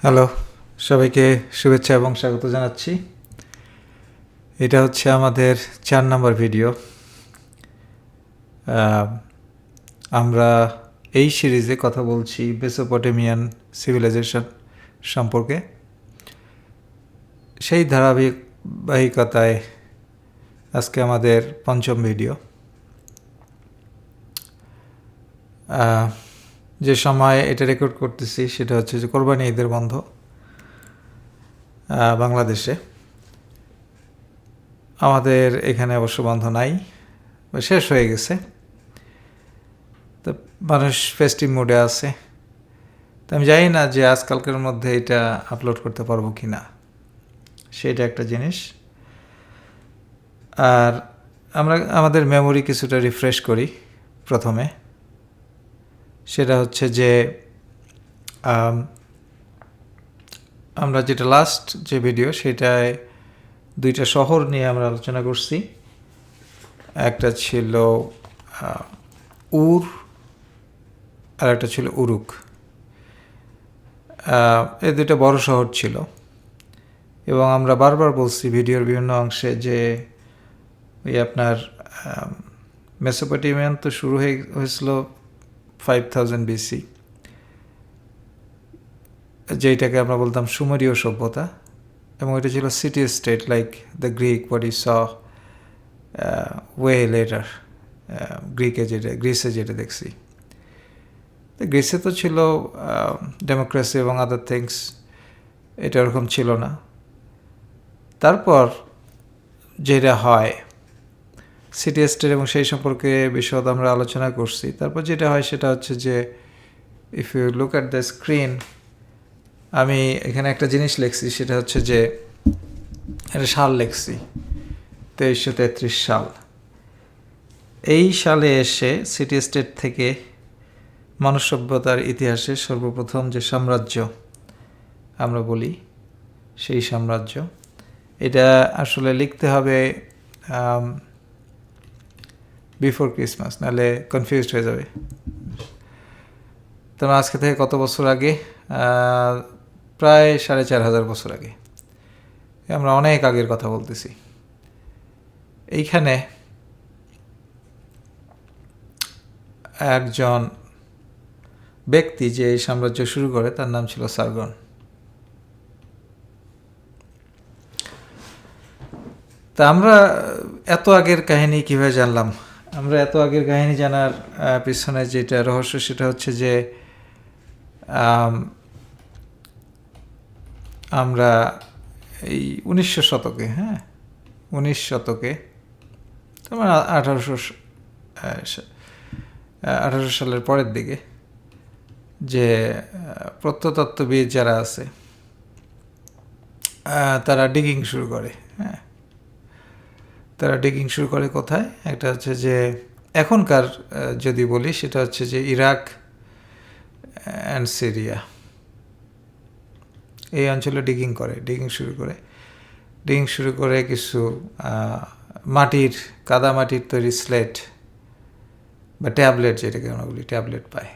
Hello, সবাইকে শুভেচ্ছা এবং স্বাগত জানাচ্ছি। এটা হচ্ছে আমাদের 4 নম্বর ভিডিও। আমরা এই সিরিজে কথা বলছি মেসোপটেমিয়ান সিভিলাইজেশন সম্পর্কে। সেই ধারাবাহিকতায় আজকে আমাদের 5ম ভিডিও। যে সময় এটা রেকর্ড করতেছি সেটা হচ্ছে যে কোরবানি ঈদের বন্ধ বাংলাদেশে। আমাদের এখানে অবশ্য বন্ধ নাই, শেষ হয়ে গেছে। তো মানুষ ফেস্টিভ মুডে আছে। তো আমি জানি না যে আজকালকার মধ্যে এটা আপলোড করতে পারবো কি না, সেটা একটা জিনিস। আর আমরা আমাদের মেমোরি কিছুটা রিফ্রেশ করি প্রথমে। সেটা হচ্ছে যে আমরা যেটা লাস্ট যে ভিডিও সেটায় 2টা শহর নিয়ে আমরা আলোচনা করছি। একটা ছিল উর আর একটা ছিল উরুক। এই 2টা বড় শহর ছিল এবং আমরা বারবার বলছি ভিডিওর বিভিন্ন অংশে যে ওই আপনার মেসোপটেমিয়ান তো শুরু হয়েছিল 5000 BC, যেটাকে আমরা বলতাম সুমেরীয় সভ্যতা, এবং এটা ছিল city state like the Greek what you saw way later. গ্রিসে যেটা দেখছি, গ্রিসে তো ছিল ডেমোক্রেসি এবং আদার থিংস, এটা ওরকম ছিল না। তারপর যেটা হয় সিটি স্টেট এবং সেই সম্পর্কে বিশদ আমরা আলোচনা করছি। তারপর যেটা হয় সেটা হচ্ছে যে if you look at the screen, আমি এখানে একটা জিনিস লিখছি, সেটা হচ্ছে যে একটা সাল লিখছি 2333 সাল। এই সালে এসে সিটি স্টেট থেকে মানব সভ্যতার ইতিহাসে সর্বপ্রথম যে সাম্রাজ্য আমরা বলি, সেই সাম্রাজ্য, এটা আসলে লিখতে হবে বিফোর ক্রিসমাস, নাহলে কনফিউজড হয়ে যাবে। তোমার আজকে থেকে কত বছর আগে? প্রায় 4500 বছর আগে। আমরা অনেক আগের কথা বলতেছি। এইখানে একজন ব্যক্তি যে এই সাম্রাজ্য শুরু করে তার নাম ছিল সার্গন। তা আমরা এত আগের কাহিনী কিভাবে জানলাম? আমরা এত আগের কাহিনী জানার পিছনে যেটা রহস্য সেটা হচ্ছে যে আমরা এই 1900 শতকে, 19 শতকে, তোমার 1800 সালের পরের দিকে যে প্রত্নতত্ত্ববিদ যারা আছে তারা ডিগিং শুরু করে। তারা ডিগিং শুরু করে কোথায়? একটা হচ্ছে যে এখনকার যদি বলি সেটা হচ্ছে যে ইরাক অ্যান্ড সিরিয়া, এই অঞ্চলে ডিগিং শুরু করে কিছু কাদা মাটির তৈরি স্লেট বা ট্যাবলেট, যেটাকে আমরা বলি ট্যাবলেট পায়।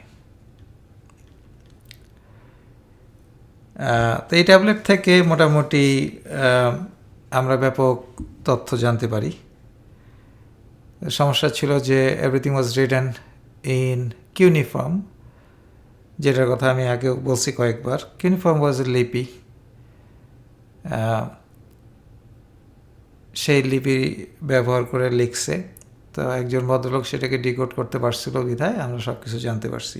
তো এই ট্যাবলেট থেকে মোটামুটি আমরা ব্যাপক তথ্য জানতে পারি। সমস্যা ছিল যে everything was written in cuneiform, যেটার কথা আমি আগেও বলছি কয়েকবার। কিউনিফর্ম ওয়াজ এ লিপি। সেই লিপি ব্যবহার করে লিখছে, তো একজন ভদ্রলোক সেটাকে ডিকোড করতে পারছিল বিধায় আমরা সব কিছু জানতে পারছি।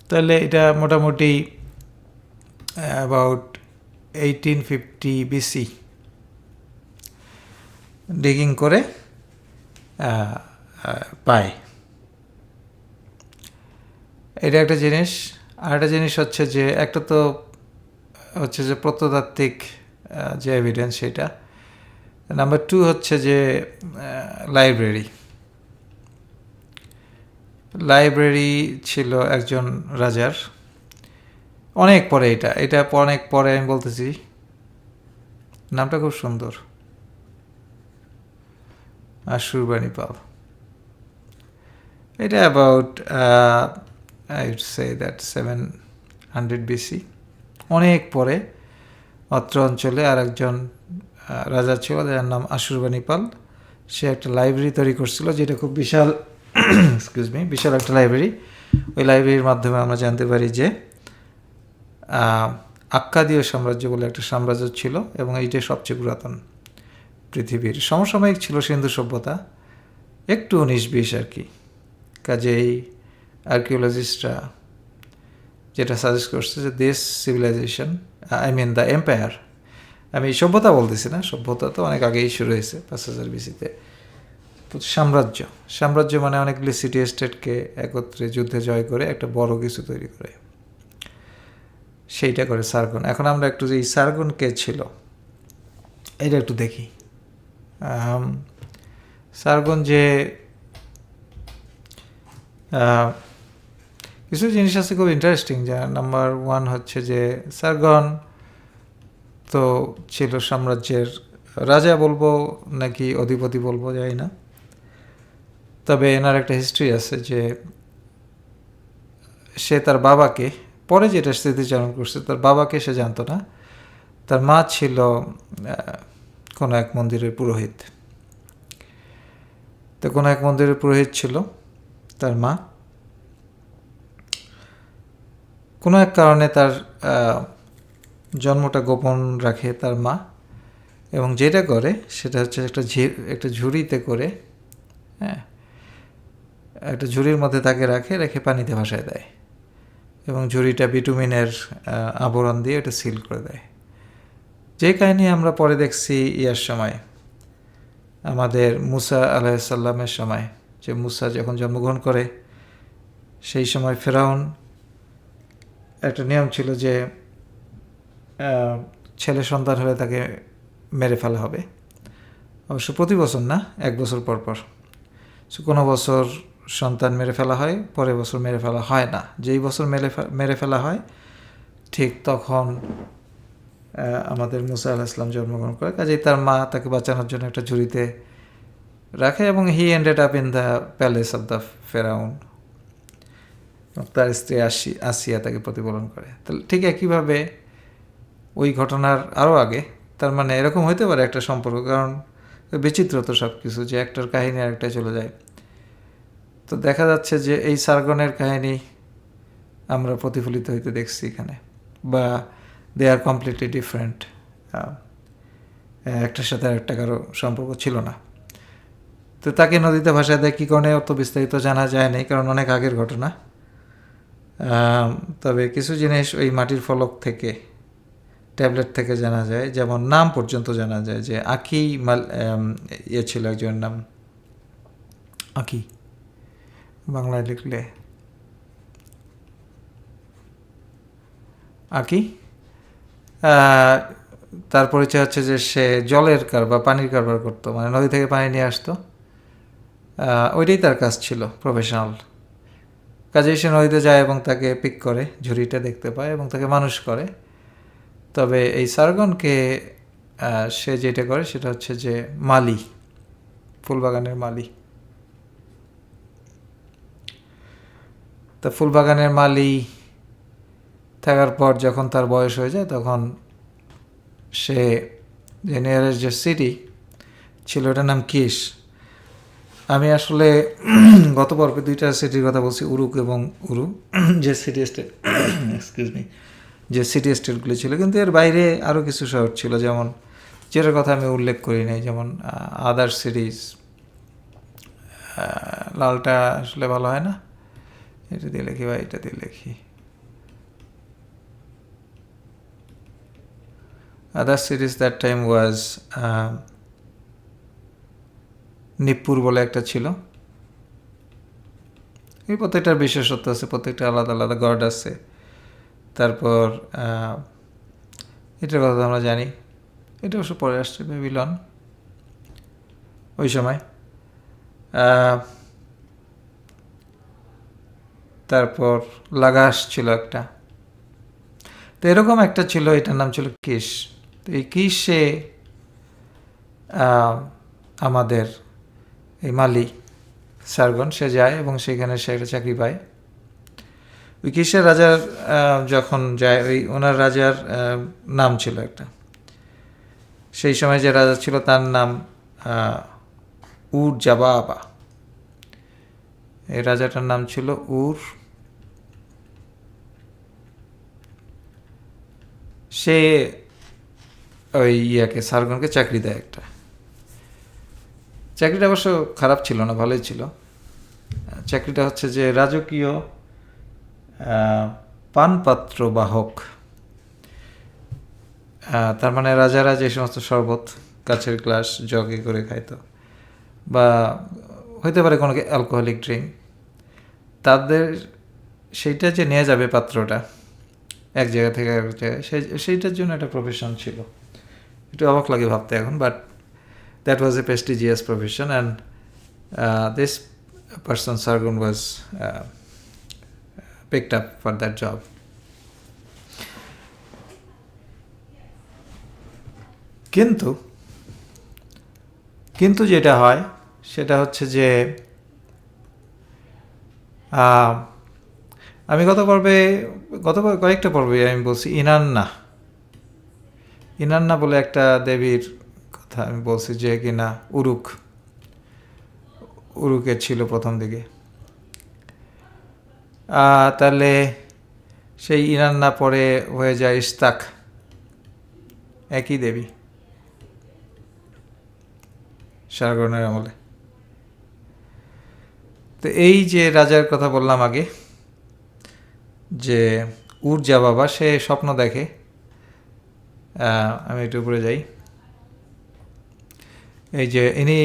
তাহলে এটা মোটামুটি অ্যাবাউট 1850 BC ডিগিং করে পায়। এটা একটা জিনিস। আর একটা জিনিস হচ্ছে যে একটা তো হচ্ছে যে প্রত্নতাত্ত্বিক যে এভিডেন্স, সেটা। নাম্বার 2 হচ্ছে যে লাইব্রেরি ছিল একজন রাজার। অনেক পরে এটা অনেক পরে আমি বলতেছি। নামটা খুব সুন্দর, আশুরবাণী পাল। এটা about I would say that 700 BC। অনেক পরে অত্র অঞ্চলে আর একজন রাজা ছিল, যার নাম আশুরবাণীপাল। সে একটা লাইব্রেরি তৈরি করছিল, যেটা খুব বিশাল বিশাল একটা লাইব্রেরি। ওই লাইব্রেরির মাধ্যমে আমরা জানতে পারি যে আক্কাদীয় সাম্রাজ্য বলে একটা সাম্রাজ্য ছিল, এবং এইটাই সবচেয়ে পুরাতন পৃথিবীর। সমসাময়িক ছিল সিন্ধু সভ্যতা, একটু 19-20 আর কি। কাজেই আর্কিওলজিস্টরা যেটা সাজেস্ট করছে যে this civilisation, I mean the empire, আমি সভ্যতা বলতেছি না, সভ্যতা তো অনেক আগেই শুরু হয়েছে 5000 BC-তে। সাম্রাজ্য মানে অনেকগুলি সিটি স্টেটকে একত্রে যুদ্ধে জয় করে একটা বড় কিছু তৈরি করে, সেইটা করে সার্গন। এখন আমরা একটু যে এই সার্গন কে ছিল এটা একটু দেখি। সার্গন যে কিছু জিনিস আছে খুব ইন্টারেস্টিং। যা নাম্বার 1 হচ্ছে যে সার্গন তো ছিল সাম্রাজ্যের রাজা বলবো নাকি অধিপতি বলবো জানি না, তবে এনার একটা হিস্ট্রি আছে যে সে তার বাবাকে, পরে যেটা স্মৃতিচারণ করছে, তার বাবাকে সে জানতো না। তার মা ছিল কোনো এক মন্দিরের পুরোহিত। তো কোনো এক মন্দিরের পুরোহিত ছিল তার মা। কোনো এক কারণে তার জন্মটা গোপন রাখে তার মা, এবং যেটা করে সেটা হচ্ছে একটা ঝুড়িতে করে, হ্যাঁ, একটা ঝুড়ির মধ্যে তাকে রেখে পানিতে ভাসায় দেয়, এবং ঝুড়িটা বিটুমিনের আবরণ দিয়ে এটা সিল করে দেয়। যে কাহিনী আমরা পরে দেখছি ইয়ার সময়, আমাদের মুসা আলাইসাল্লামের সময়, যে মুসা যখন জন্মগ্রহণ করে সেই সময় ফেরাউন একটা নিয়ম ছিল যে ছেলে সন্তান হলে তাকে মেরে ফেলা হবে। অবশ্য প্রতি বছর না, 1 বছর পর পর। কোনো বছর সন্তান মেরে ফেলা হয়, পরের বছর মেরে ফেলা হয় না। যেই বছর মেরে ফেলা হয় ঠিক তখন আমাদের মুসা আলাইহিস সালাম জন্মগ্রহণ করে। কাজেই তার মা তাকে বাঁচানোর জন্য একটা ঝুড়িতে রাখে, এবং he ended up in the palace of the ফেরাউন। তার স্ত্রী আসিয়া তাকে প্রতিপালন করে। তাহলে ঠিক একইভাবে ওই ঘটনার আরও আগে, তার মানে এরকম হইতে পারে একটা সম্পর্ক, কারণ বিচিত্র তো সব কিছু, যে একটার কাহিনী আরেকটায় চলে যায়। তো দেখা যাচ্ছে যে এই সার্গনের কাহিনী আমরা প্রতিফলিত হইতে দেখছি এখানে, বা দে আর কমপ্লিটলি ডিফারেন্ট। একটার সাথে আরেকটা কারো সম্পর্ক ছিল না। তো তাকে নদীতে ভাসায় দেয় কী কারণে অত বিস্তারিত জানা যায় নাই, কারণ অনেক আগের ঘটনা। তবে কিছু জিনিস ওই মাটির ফলক থেকে, ট্যাবলেট থেকে জানা যায়, যেমন নাম পর্যন্ত জানা যায় যে আকি ছিল একজনের নাম, আকি বাংলায় লিখলে আকি। তার পরিচয় হচ্ছে যে সে জলের কারবার, পানির কারবার করতো, মানে নদী থেকে পানি নিয়ে আসতো। ওইটাই তার কাজ ছিল, প্রফেশনাল। কাজেই সে নদীতে যায় এবং তাকে পিক করে, ঝুড়িটা দেখতে পায় এবং তাকে মানুষ করে। তবে এই সার্গনকে সে যেটা করে সেটা হচ্ছে যে মালি, ফুলবাগানের মালি। তা ফুলবাগানের মালি থাকার পর যখন তার বয়স হয়ে যায়, তখন সে যে নিয়ারেস্ট যে সিটি ছিল ওটার নাম কিস। আমি আসলে গত পর্বে 2টা সিটির কথা বলছি, উরুক এবং উরু, যে সিটি স্টেট যে সিটি স্টেটগুলি ছিল, কিন্তু এর বাইরে আরও কিছু শহর ছিল, যেমন যেটার কথা আমি উল্লেখ করি নাই, যেমন আদার সিরিজ। লালটা আসলে ভালো হয় না, এটা দিয়ে লিখি বা এটা দিয়ে লিখি। আদার সিরিজ দ্যাট টাইম ওয়াজ নিপ্পুর বলে একটা ছিল। এই প্রত্যেকটার বিশেষত্ব আছে, প্রত্যেকটা আলাদা আলাদা গড আছে। তারপর এটার কথা আমরা জানি, এটা অবশ্য পরে আসছে, বেবিলন ওই সময়। তারপর লাগাস ছিল একটা, তো এরকম একটা ছিল, এটার নাম ছিল কিস। তো এই কিসে আমাদের এই মালি সার্গন সে যায় এবং সেখানে সে একটা চাকরি পায়। উইকিসের রাজার যখন যায় ওনার রাজার নাম ছিল একটা, সেই সময় যে রাজা ছিল তার নাম উর জাবাবা। এই রাজাটার নাম ছিল উর। সে ওই সারগনকে চাকরি দেয় একটা। চাকরিটা অবশ্য খারাপ ছিল না, ভালোই ছিল। চাকরিটা হচ্ছে যে রাজকীয় পানপাত্র বাহক। তার মানে রাজারা যে সমস্ত শরবত কাছের গ্লাস জগে করে খাইতো, বা হইতে পারে কোনো অ্যালকোহলিক ড্রিঙ্ক, তাদের সেইটা যে নিয়ে যাবে পাত্রটা এক জায়গা থেকে এক জায়গায়, সেইটার জন্য একটা প্রফেশন ছিল। একটু অবাক লাগে ভাবতে এখন, but that was a prestigious profession, and this person Sargon was picked up for that job. কিন্তু যেটা হয় সেটা হচ্ছে যে আমি গত কয়েকটা পর্বে আমি বলছি ইনান্না বলে একটা দেবীর কথা আমি বলছি, যে কিনা উরুকে ছিল প্রথম দিকে। তাহলে সেই ইনান্না পরে হয়ে যায় ইস্তাক, একই দেবী সারগনের আমলে। তো এই যে রাজার কথা বললাম আগে, যে উর্জা বাবা, সে স্বপ্ন দেখে, আমি একটু উপরে যাই, এই যে ইনি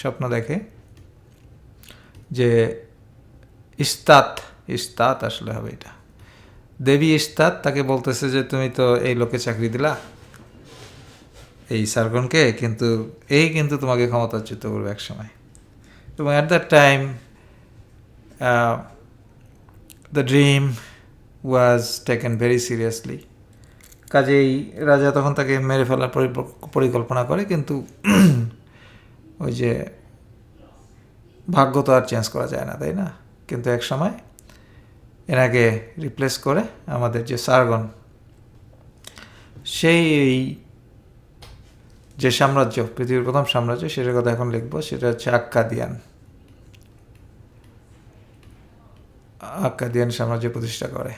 স্বপ্ন দেখে যে ইস্তাত আসলে হবে এটা, দেবী ইস্তাত তাকে বলতেছে যে তুমি তো এই লোকে চাকরি দিলা এই সারগনকে, কিন্তু তোমাকে ক্ষমতাচ্যুত করবে এক সময়। এবং at that time the dream was taken very seriously. কাজেই রাজা তখন তাকে মেরে ফেলার পরিকল্পনা করে, কিন্তু ওই যে ভাগ্য তো আর চেঞ্জ করা যায় না, তাই না? কিন্তু এক সময় এনাকে রিপ্লেস করে আমাদের যে সারগন, সেই যে সাম্রাজ্য, পৃথিবীর প্রথম সাম্রাজ্য, সেটার কথা এখন লিখবো, সেটা হচ্ছে আক্কাদিয়ান সাম্রাজ্য প্রতিষ্ঠা করে।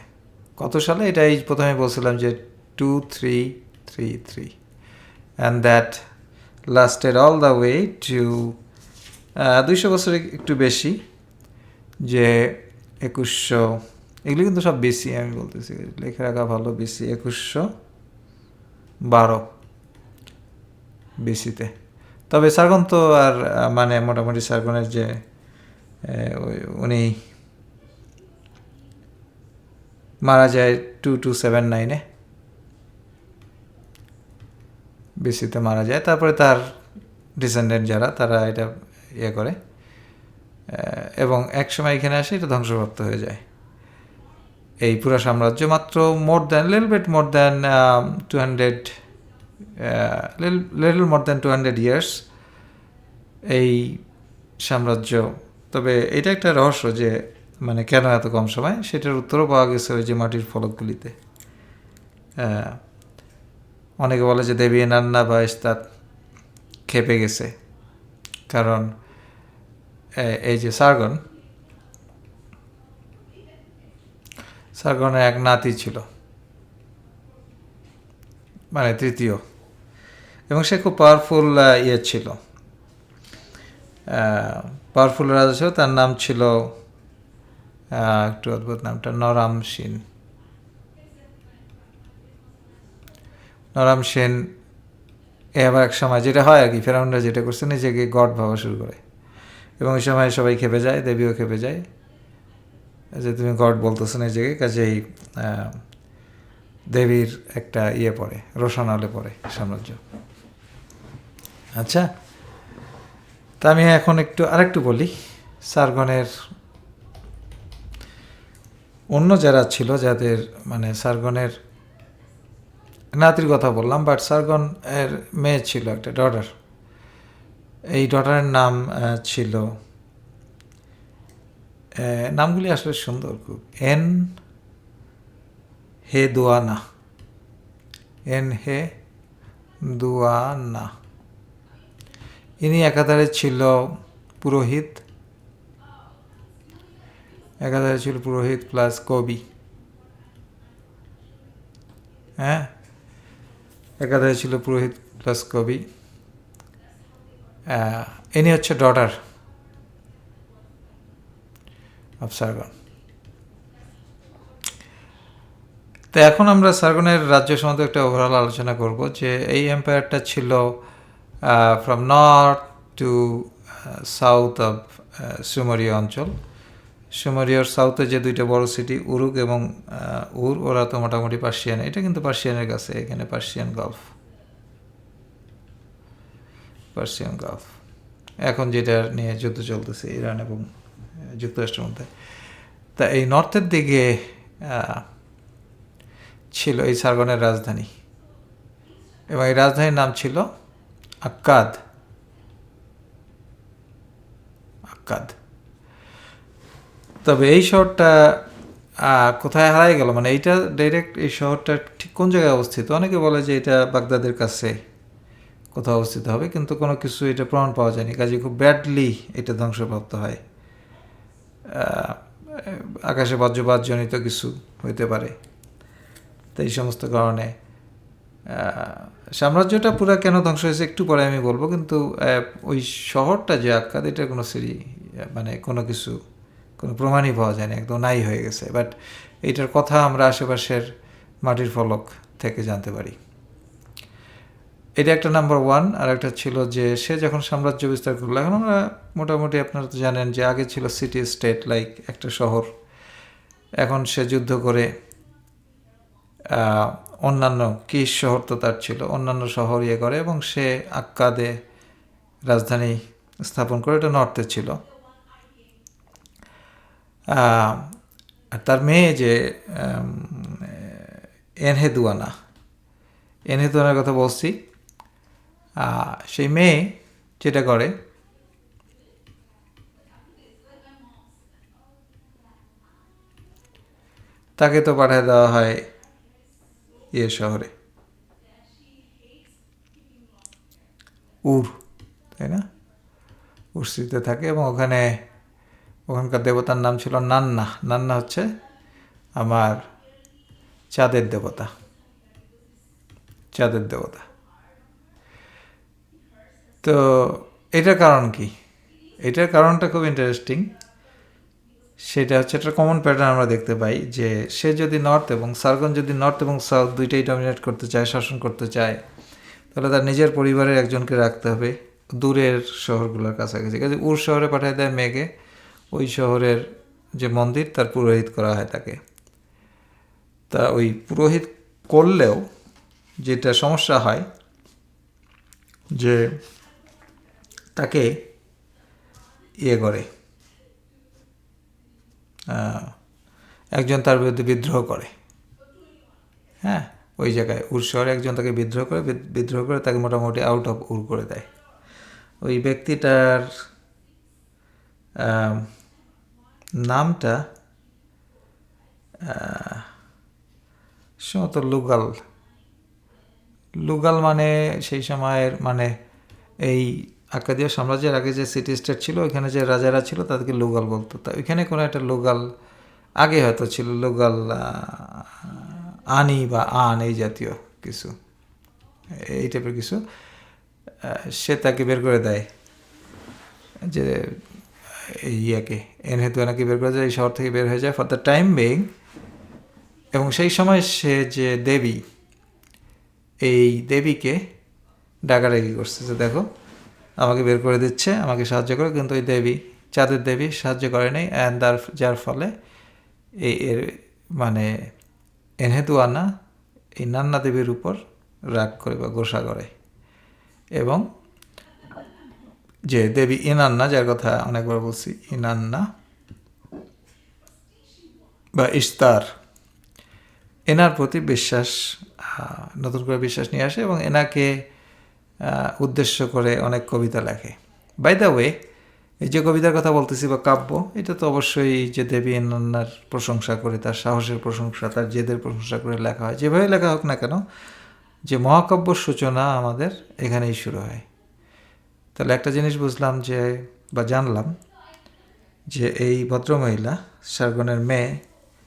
কত সালে? এটাই প্রথমে বলছিলাম যে 2333, and that lasted all the way to 200 বছর একটু বেশি, যে 2100, এগুলি কিন্তু সব বেশি, আমি বলতেছি লেখে রাখা ভালো, বেশি 2112 বিসিতে। তবে সারগন তো আর মানে মোটামুটি সারগনের যে উনি মারা যায় 2279-এ বিসিতে মারা যায়। তারপরে তার ডিসেন্ডেন্ট যারা, তারা এটা করে, এবং এক সময় এখানে আসে এটা ধ্বংসপ্রাপ্ত হয়ে যায়। এই পুরো সাম্রাজ্য মাত্র লিটল মোর দ্যান 200 ইয়ার্স এই সাম্রাজ্য। তবে এটা একটা রহস্য যে মানে কেন এত কম সময়, সেটার উত্তরও পাওয়া গেছে ওই যে মাটির ফলকগুলিতে। অনেকে বলে যে দেবী নান্না বা ইস্তাত খেপে গেছে, কারণ এই যে সারগনের এক নাতি ছিল, মানে তৃতীয়, এবং সে খুব পাওয়ারফুল ছিল, পাওয়ারফুল রাজা ছিল। তার নাম ছিল, একটু অদ্ভুত নামটা, নরাম সেন। আবার এক সময় যেটা হয় আর কি, ফেরাউনরা যেটা করছে, নিজেকে গড ভাবা শুরু করে, এবং ওই সময় সবাই খেপে যায়, দেবীও খেপে যায় যে তুমি গড বলতেছো নিজেকে। কাজেই দেবীর একটা পড়ে, রোশনালে পড়ে সাম্রাজ্য। আচ্ছা, তা আমি এখন আরেকটু বলি সারগনের অন্য যারা ছিল, যাদের মানে সারগনের নাতির কথা বললাম, বাট সারগন এর মেয়ে ছিল একটা ডটার। এই ডটারের নাম ছিল নামগুলি আসলে সুন্দর খুব। এন হে দুয়ানা, এন হে দুয়ানা। ইনি একাধারে ছিল পুরোহিত, প্লাস কবি। হ্যাঁ, একাধারে ছিল পুরোহিত প্লাস কবি। ইনি হচ্ছে ডটার অফ সারগন। তো এখন আমরা সারগনের রাজ্য সম্বন্ধে একটা ওভারঅল আলোচনা করব, যে এই এম্পায়ারটা ছিল from north to south of সুমেরীয় অঞ্চল। সুমেরীয়র সাউথে যে দুইটা বড় সিটি উরুক এবং ওরা তো মোটামুটি পার্সিয়ান। এটা কিন্তু পার্সিয়ানের কাছে, এখানে পার্সিয়ান গালফ এখন যেটা নিয়ে যুদ্ধ চলতেছে ইরান এবং যুক্তরাষ্ট্রের মধ্যে। তা এই নর্থের দিকে ছিল এই সারগনের রাজধানী, এবং এই রাজধানীর নাম ছিল আক্কাদ। তবে এই শহরটা কোথায় হারাই গেল, মানে এইটা ডাইরেক্ট এই শহরটা ঠিক কোন জায়গায় অবস্থিত, অনেকে বলে যে এটা বাগদাদের কাছে কোথাও অবস্থিত হবে, কিন্তু কোনো কিছু এটা প্রমাণ পাওয়া যায়নি। কাজে খুব ব্যাডলি এটা ধ্বংসপ্রাপ্ত হয়। আকাশে বজ্রপাতজনিত কিছু হইতে পারে। তো এই সমস্ত কারণে সাম্রাজ্যটা পুরো কেন ধ্বংস হয়েছে একটু পরে আমি বলবো, কিন্তু ওই শহরটা যে আক্কাদ, এটার কোনো মানে কোনো প্রমাণই পাওয়া যায়নি, একদম নাই হয়ে গেছে। বাট এইটার কথা আমরা আশেপাশের মাটির ফলক থেকে জানতে পারি। এটা একটা নাম্বার ওয়ান। আর একটা ছিল যে সে যখন সাম্রাজ্য বিস্তার করলো, এখন আমরা মোটামুটি আপনারা তো জানেন যে আগে ছিল সিটি স্টেট লাইক একটা শহর, এখন সে যুদ্ধ করে অন্যান্য কিস শহর তো তার ছিল, অন্যান্য শহর করে, এবং সে আক্কাদে রাজধানী স্থাপন করে। এটা নর্থে ছিল। আর তার মেয়ে যে এনহেদুয়ানার কথা বলছি, সেই মেয়ে যেটা করে, তাকে তো পাঠিয়ে দেওয়া হয় শহরে তাই না, উর্সিতে থাকে, এবং ওখানকার দেবতার নাম ছিল নান্না। নান্না হচ্ছে আমার চাঁদের দেবতা। তো এটার কারণ কি? এটার কারণটা খুব ইন্টারেস্টিং। সেটা হচ্ছে একটা কমন প্যাটার্ন আমরা দেখতে পাই, যে সে যদি নর্থ এবং সারগন যদি নর্থ এবং সাউথ দুইটাই ডমিনেট করতে চায়, শাসন করতে চায়, তাহলে তার নিজের পরিবারের একজনকে রাখতে হবে দূরের শহরগুলোর কাছাকাছি। কাজে উর শহরে পাঠিয়ে দেয় মেয়েকে, ওই শহরের যে মন্দির তার পুরোহিত করা হয় তাকে। তা ওই পুরোহিত করলেও যেটা সমস্যা হয়, যে তাকে করে একজন তার বিরুদ্ধে বিদ্রোহ করে। হ্যাঁ, ওই জায়গায় উর শহরে একজন তাকে বিদ্রোহ করে তাকে মোটামুটি আউট অফ উর করে দেয়। ওই ব্যক্তিটার নামটা সম্ভবত লুগাল মানে সেই সময়ের, মানে এই আক্কাদীয় সাম্রাজ্যের আগে যে সিটি স্টেট ছিল, ওইখানে যে রাজারা ছিল তাদেরকে লুগাল বলতো। তা ওইখানে কোনো একটা লুগাল আগে হয়তো ছিল, লুগাল আনি বা আন এই জাতীয় কিছু, এই টাইপের কিছু। সে তাকে বের করে দেয়, যে এনহেদুয়ানাকে বের করে দেয়, এই শহর থেকে বের হয়ে যায় ফর দ্য টাইম বিং। এবং সেই সময় সে যে দেবী, এই দেবীকে ডাকাডাকি করছে যে দেখো আমাকে বের করে দিচ্ছে, আমাকে সাহায্য করো, কিন্তু ওই দেবী, চাঁদের দেবী সাহায্য করে নেই। অ্যান্ড যার ফলে মানে এনহেদুয়ানা এই নান্না দেবীর উপর রাগ করে বা গোসা করে, এবং যে দেবী ইনান্না, যার কথা অনেকবার বলছি, ইনান্না বা ইস্তার, এনার প্রতি নতুন করে বিশ্বাস নিয়ে আসে, এবং এনাকে উদ্দেশ্য করে অনেক কবিতা লেখে। বাই দ্য ওয়ে, এই যে কবিতার কথা বলতেছি বা কাব্য, এটা তো অবশ্যই যে দেবী অনন্যার প্রশংসা করে, তার সাহসের প্রশংসা, তার জেদের প্রশংসা করে লেখা হয়। যেভাবে লেখা হোক না কেন, যে মহাকাব্যর সূচনা আমাদের এখানেই শুরু হয়। তাহলে একটা জিনিস বুঝলাম যে, বা জানলাম, যে এই ভদ্রমহিলা সারগনের মেয়ে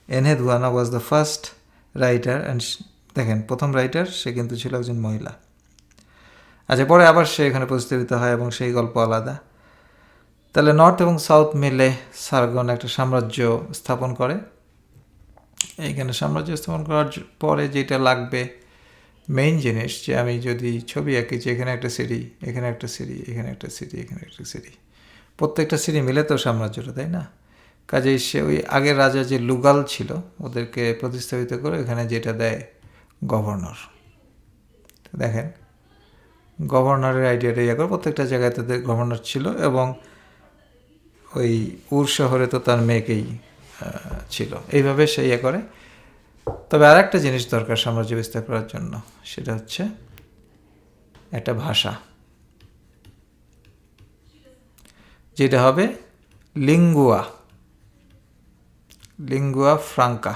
Enheduanna was the first writer, and দেখেন প্রথম রাইটার সে কিন্তু ছিল একজন মহিলা। আচ্ছা, পরে আবার সে এখানে প্রস্তাবিত হয় এবং সেই গল্প আলাদা। তাহলে নর্থ এবং সাউথ মিলে সারগন একটা সাম্রাজ্য স্থাপন করে। এইখানে সাম্রাজ্য স্থাপন করার পরে যেটা লাগবে মেইন জিনিস, যে আমি যদি ছবি আঁকি যে এখানে একটা সিঁড়ি, এখানে একটা সিঁড়ি, এখানে একটা সিঁড়ি, এখানে একটা সিঁড়ি, প্রত্যেকটা সিঁড়ি মিলে তো সাম্রাজ্যটা, তাই না? কাজেই সে ওই আগের রাজা যে লুগাল ছিল ওদেরকে প্রতিস্থাপিত করে এখানে যেটা দেয় গভর্নর। দেখেন, গভর্নরের আইডিয়াটা ইয়ে করে, প্রত্যেকটা জায়গায় তাদের গভর্নর ছিল, এবং ওই উর শহরে তো তার মেয়েকেই ছিল। এইভাবে সে ইয়ে করে। তবে আর একটা জিনিস দরকার সাম্রাজ্য বিস্তার করার জন্য, সেটা হচ্ছে একটা ভাষা, যেটা হবে লিঙ্গুয়া ফ্রাঙ্কা।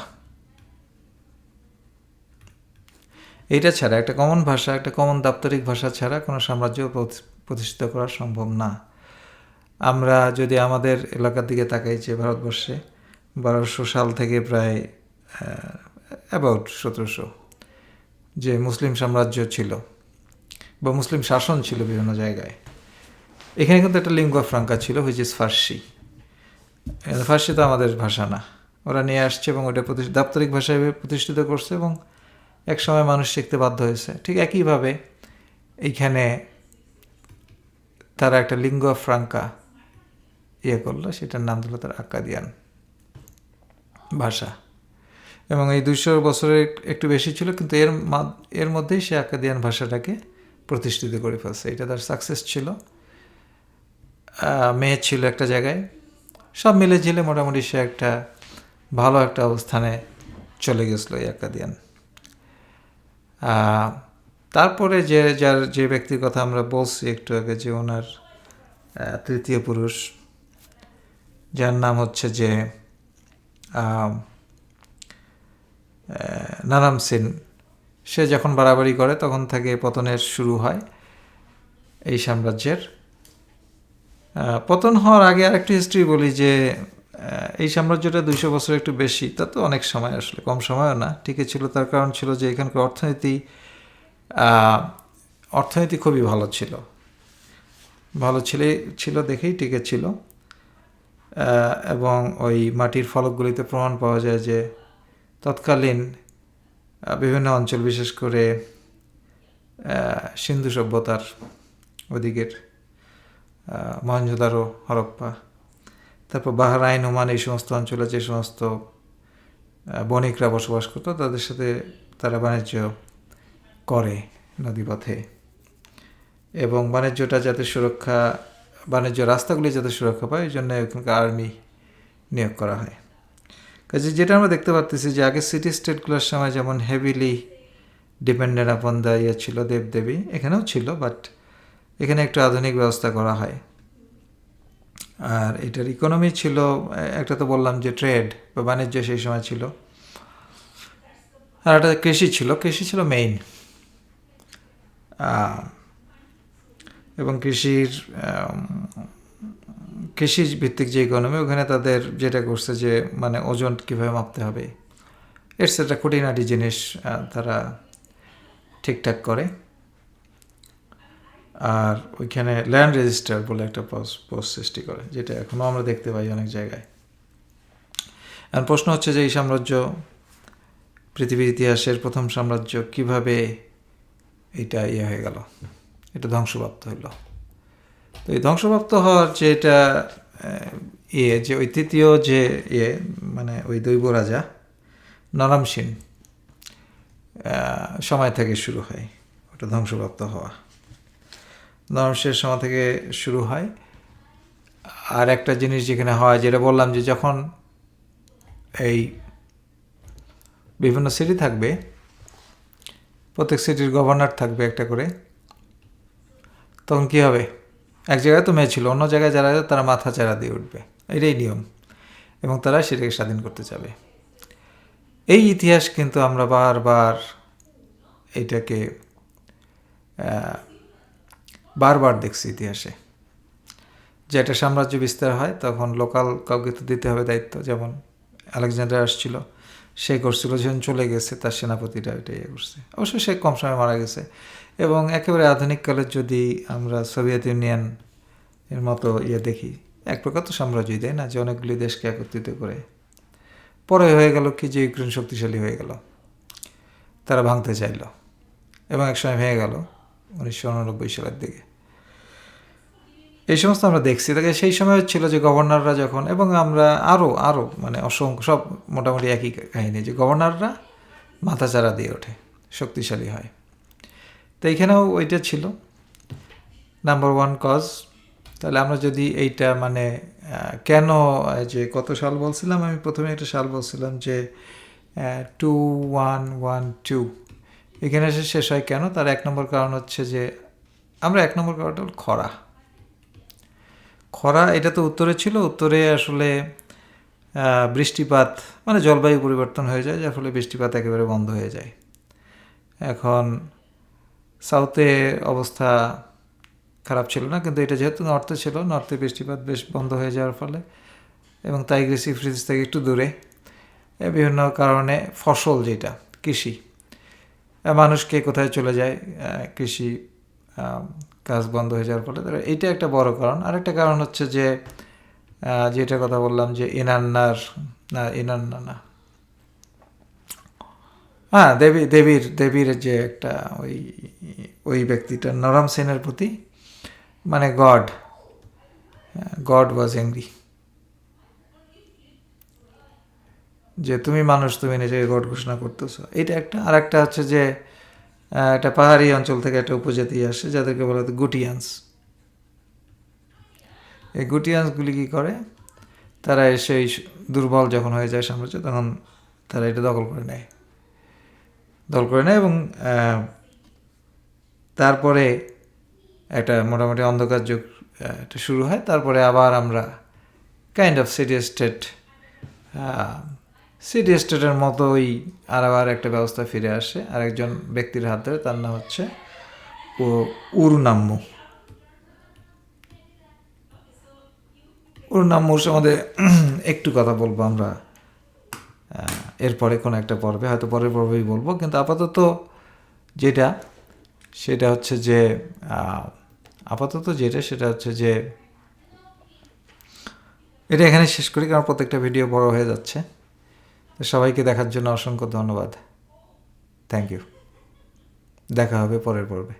এইটা ছাড়া, একটা কমন ভাষা, একটা কমন দাপ্তরিক ভাষা ছাড়া কোনো সাম্রাজ্য প্রতিষ্ঠিত করা সম্ভব না। আমরা যদি আমাদের এলাকার দিকে তাকাই, যে ভারতবর্ষে 1200 সাল থেকে প্রায় অ্যাবাউট 1700 যে মুসলিম সাম্রাজ্য ছিল বা মুসলিম শাসন ছিল বিভিন্ন জায়গায়, এখানে কিন্তু একটা লিঙ্গুয়া ফ্রাঙ্কা ছিল, হুইচ ইজ ফার্সি। ফার্সি তো আমাদের ভাষা না, ওরা নিয়ে আসছে এবং ওটা দাপ্তরিক ভাষায় প্রতিষ্ঠিত করছে, এবং এক সময় মানুষ শিখতে বাধ্য হয়েছে। ঠিক একইভাবে এইখানে তারা একটা লিঙ্গুয়া ফ্রাঙ্কা ইয়ে করলো, সেটার নাম দিল তার আক্কাদিয়ান ভাষা। এবং এই 200 বছরের একটু বেশি ছিল, কিন্তু এর মধ্যেই সে আক্কাদিয়ান ভাষাটাকে প্রতিষ্ঠিত করে ফেলছে। এটা তার সাকসেস ছিল। মেয়ে ছিল একটা জায়গায়, সব মিলে ঝিলে মোটামুটি সে একটা ভালো একটা অবস্থানে চলে গেছিলো এই আক্কাদিয়ান। তারপরে যে ব্যক্তির কথা আমরা বলছি একটু আগে, যে ওনার তৃতীয় পুরুষ, যার নাম হচ্ছে যে নারাম সেন, সে যখন বাড়াবাড়ি করে তখন থেকে পতনের শুরু হয় এই সাম্রাজ্যের। পতন হওয়ার আগে আরেকটি হিস্ট্রি বলি, যে এই সাম্রাজ্যটা 200 বছর একটু বেশি, তা তো অনেক সময়, আসলে কম সময়ও না, টিকে ছিল। তার কারণ ছিল যে এখানকার অর্থনীতি খুবই ভালো ছিল দেখেই টিকে ছিল। এবং ওই মাটির ফলকগুলিতে প্রমাণ পাওয়া যায় যে তৎকালীন বিভিন্ন অঞ্চল, বিশেষ করে সিন্ধু সভ্যতার ওদিকের মহেঞ্জোদারো, হরপ্পা, তারপর বাহরাইন, ওমান, এই সমস্ত অঞ্চলে যে সমস্ত বণিকরা বসবাস করতো, তাদের সাথে তারা বাণিজ্য করে নদীপথে, এবং বাণিজ্যটা যাতে বাণিজ্য রাস্তাগুলি যাতে সুরক্ষা পায়, এই জন্য এখানকার আর্মি নিয়োগ করা হয়। কাজে যেটা আমরা দেখতে পাচ্ছি, যে আগে সিটি স্টেটগুলোর সময় যেমন হেভিলি ডিপেন্ডেন্ট আপন দ্য ইয়ে ছিল দেবদেবী, এখানেও ছিল, বাট এখানে একটু আধুনিক ব্যবস্থা করা হয়। আর এটার ইকোনমি ছিল, একটা তো বললাম যে ট্রেড বা বাণিজ্য সেই সময় ছিল, আর একটা কৃষি ছিল মেইন। এবং কৃষি ভিত্তিক যে ইকোনমি, ওখানে তাদের যেটা করছে যে মানে ওজন কীভাবে মাপতে হবে, এটসেট্রা, খুঁটিনাটি জিনিস তারা ঠিকঠাক করে। আর ওইখানে ল্যান্ড রেজিস্টার বলে একটা পোস্ট সৃষ্টি করে, যেটা এখনও আমরা দেখতে পাই অনেক জায়গায়। আর প্রশ্ন হচ্ছে যে এই সাম্রাজ্য পৃথিবীর ইতিহাসের প্রথম সাম্রাজ্য কিভাবে এটা হয়ে গেল, এটা ধ্বংসপ্রাপ্ত হলো। তো এই ধ্বংসপ্রাপ্ত হওয়ার যে এটা যে ওই তৃতীয় যে মানে ওই দৈব রাজা নারাম সেন সময় থেকে শুরু হয় ওটা ধ্বংসপ্রাপ্ত হওয়া। নারাম সেনের সময় থেকে শুরু হয়। আর একটা জিনিস যেখানে হয়, যেটা বললাম, যে যখন এই বিভিন্ন সিটি থাকবে, প্রত্যেক সিটির গভর্নর থাকবে একটা করে, তখন কী হবে, এক জায়গায় তো মেয়ে ছিল, অন্য জায়গায় যারা তারা মাথা চারা দিয়ে উঠবে, এটাই নিয়ম, এবং তারা সেটাকে স্বাধীন করতে চাবে। এই ইতিহাস কিন্তু আমরা বারবার এইটাকে বারবার দেখছি ইতিহাসে, যে একটা সাম্রাজ্য বিস্তার হয় তখন লোকাল কাউকে তো দিতে হবে দায়িত্ব। যেমন আলেকজান্ডার আসছিল, সে করছিল, যখন চলে গেছে তার সেনাপতিটা এটা ইয়ে করছে। অবশ্য সে কম সময় মারা গেছে। এবং একেবারে আধুনিককালে যদি আমরা সোভিয়েত ইউনিয়ন এর মতো ইয়ে দেখি, এক প্রকার তো সাম্রাজ্যই, তাই না, যে অনেকগুলি দেশকে একত্রিত করে। পরে হয়ে গেল কি, যে ইউক্রেন শক্তিশালী হয়ে গেল, তারা ভাঙতে চাইল এবং একসময় ভেঙে গেল 1989 সালের দিকে। এই সমস্ত আমরা দেখছি। তাকে সেই সময় ছিল যে গভর্নররা যখন, এবং আমরা আরও মানে অসংখ্য, সব মোটামুটি একই কাহিনী, যে গভর্নররা মাথাচাড়া দিয়ে ওঠে, শক্তিশালী হয়। তো এইখানেও ওইটা ছিল নাম্বার ওয়ান কজ। তাহলে আমরা যদি এইটা মানে কেন, যে কত সাল বলছিলাম আমি, প্রথমে একটা সাল বলছিলাম যে 2112 এখানে এসে শেষ হয় কেন, তার এক নম্বর কারণ হচ্ছে যে আমরা, এক নম্বর কারণটা হল খরা। এটা তো উত্তরে ছিল, উত্তরে আসলে বৃষ্টিপাত মানে জলবায়ু পরিবর্তন হয়ে যায়, যার ফলে বৃষ্টিপাত একেবারে বন্ধ হয়ে যায়। এখন সাউথে অবস্থা খারাপ ছিল না, কিন্তু এটা যেহেতু নর্থে ছিল, নর্থে বৃষ্টিপাত বেশ বন্ধ হয়ে যাওয়ার ফলে, এবং টাইগ্রিস ইউফ্রেটিস থেকে একটু দূরে, বিভিন্ন কারণে ফসল, যেটা কৃষি, মানুষকে কোথায় চলে যায়, কৃষি কাজ বন্ধ হয়ে যাওয়ার ফলে, এইটা একটা বড় কারণ। আরেকটা কারণ হচ্ছে যে যেটা কথা বললাম, যে ইনান্না না, হ্যাঁ, দেবীর যে একটা ওই ব্যক্তিটা নরম সেনের প্রতি, মানে গড ওয়াজ অ্যাংরি, যে তুমি মানুষ, তুমি নিজেকে গড ঘোষণা করতেছো, এটা একটা। আর একটা হচ্ছে যে একটা পাহাড়ি অঞ্চল থেকে একটা উপজাতি আসে, যাদেরকে বলা হতো গুটিয়ান্স। এই গুটিয়ান্সগুলি কী করে, তারা এসে দুর্বল যখন হয়ে যায় সাম্রাজ্য, তখন তারা এটা দখল করে নেয় এবং তারপরে একটা মোটামুটি অন্ধকার যুগ এটা শুরু হয়। তারপরে আবার আমরা কাইন্ড অফ সিটি স্টেটের মতোই আবার একটা ব্যবস্থা ফিরে আসে আরেকজন ব্যক্তির হাত ধরে, তার নাম হচ্ছে উরুনাম্মুর সম্বন্ধে একটু কথা বলবো আমরা এরপরে কোনো একটা পর্বে, হয়তো পরের পর্বেই বলবো। কিন্তু আপাতত সেটা হচ্ছে যে এটা এখানে শেষ করি, কারণ প্রত্যেকটা ভিডিও বড় হয়ে যাচ্ছে। তো সবাইকে দেখার জন্য অসংখ্য ধন্যবাদ। Thank you. দেখা হবে পরের পর্বে।